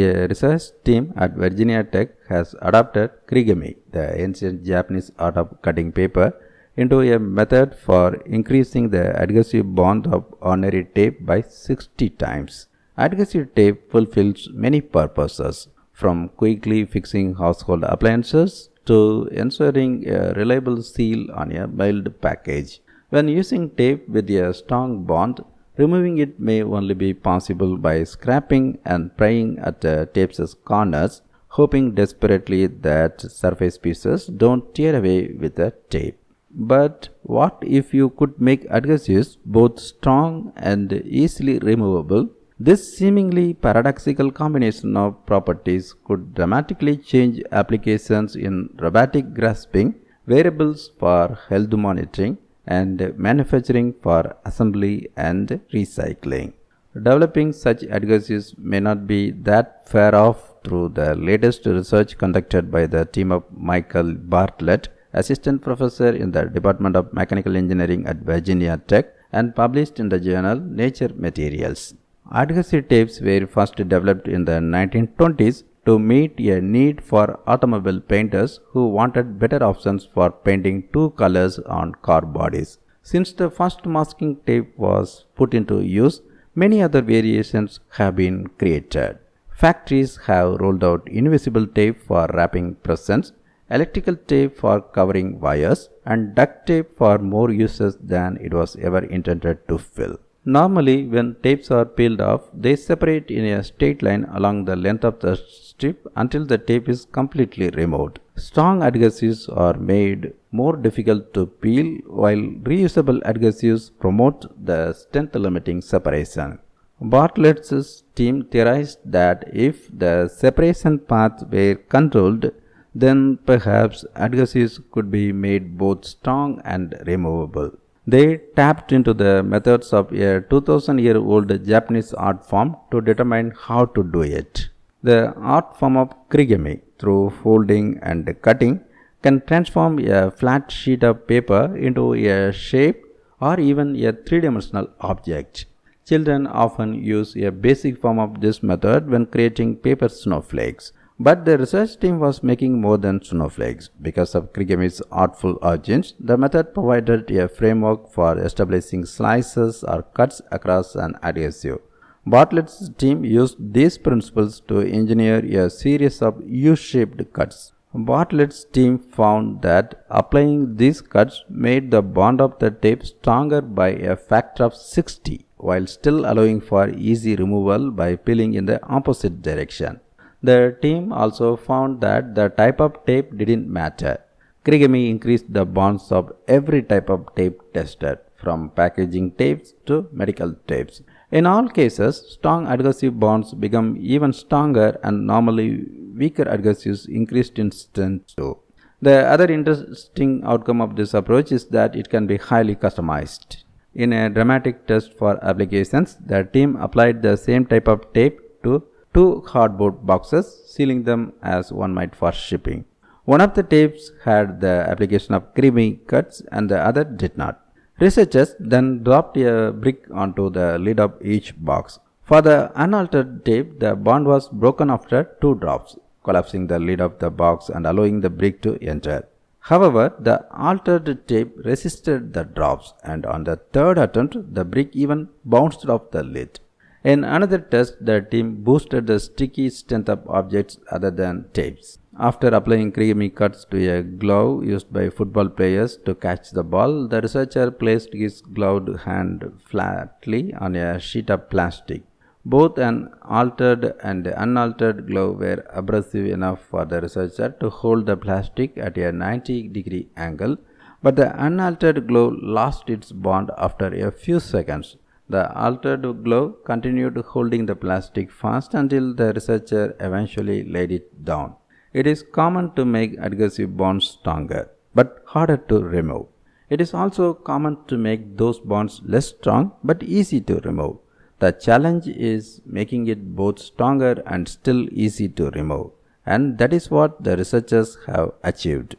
A research team at Virginia Tech has adapted kirigami, the ancient Japanese art of cutting paper, into a method for increasing the adhesive bond of ordinary tape by 60 times. Adhesive tape fulfills many purposes, from quickly fixing household appliances to ensuring a reliable seal on a mailed package. When using tape with a strong bond, removing it may only be possible by scraping and prying at the tape's corners, hoping desperately that surface pieces don't tear away with the tape. But what if you could make adhesives both strong and easily removable? This seemingly paradoxical combination of properties could dramatically change applications in robotic grasping, wearables for health monitoring, and manufacturing for assembly and recycling. Developing such adhesives may not be that far off through the latest research conducted by the team of Michael Bartlett, assistant professor in the Department of Mechanical Engineering at Virginia Tech, and published in the journal Nature Materials. Adhesive tapes were first developed in the 1920s to meet a need for automobile painters who wanted better options for painting two colors on car bodies. Since the first masking tape was put into use, many other variations have been created. Factories have rolled out invisible tape for wrapping presents, electrical tape for covering wires, and duct tape for more uses than it was ever intended to fill. Normally, when tapes are peeled off, they separate in a straight line along the length of the strip until the tape is completely removed. Strong adhesives are made more difficult to peel, while reusable adhesives promote the strength-limiting separation. Bartlett's team theorized that if the separation path were controlled, then perhaps adhesives could be made both strong and removable. They tapped into the methods of a 2000-year-old Japanese art form to determine how to do it. The art form of kirigami, through folding and cutting, can transform a flat sheet of paper into a shape or even a three-dimensional object. Children often use a basic form of this method when creating paper snowflakes. But the research team was making more than snowflakes. Because of kirigami's artful origins, the method provided a framework for establishing slices or cuts across an adhesive. Bartlett's team used these principles to engineer a series of U-shaped cuts. Bartlett's team found that applying these cuts made the bond of the tape stronger by a factor of 60, while still allowing for easy removal by peeling in the opposite direction. The team also found that the type of tape didn't matter. Kirigami increased the bonds of every type of tape tested, from packaging tapes to medical tapes. In all cases, strong adhesive bonds become even stronger, and normally weaker adhesives increased in strength too. The other interesting outcome of this approach is that it can be highly customized. In a dramatic test for applications, the team applied the same type of tape to two cardboard boxes, sealing them as one might for shipping. One of the tapes had the application of kirigami cuts and the other did not. Researchers then dropped a brick onto the lid of each box. For the unaltered tape, the bond was broken after 2 drops, collapsing the lid of the box and allowing the brick to enter. However, the altered tape resisted the drops, and on the third attempt, the brick even bounced off the lid. In another test, the team boosted the sticky strength of objects other than tapes. After applying kirigami cuts to a glove used by football players to catch the ball, the researcher placed his gloved hand flatly on a sheet of plastic. Both an altered and unaltered glove were abrasive enough for the researcher to hold the plastic at a 90-degree angle, but the unaltered glove lost its bond after a few seconds. The altered glove continued holding the plastic fast until the researcher eventually laid it down. It is common to make adhesive bonds stronger, but harder to remove. It is also common to make those bonds less strong but easy to remove. The challenge is making it both stronger and still easy to remove, and that is what the researchers have achieved.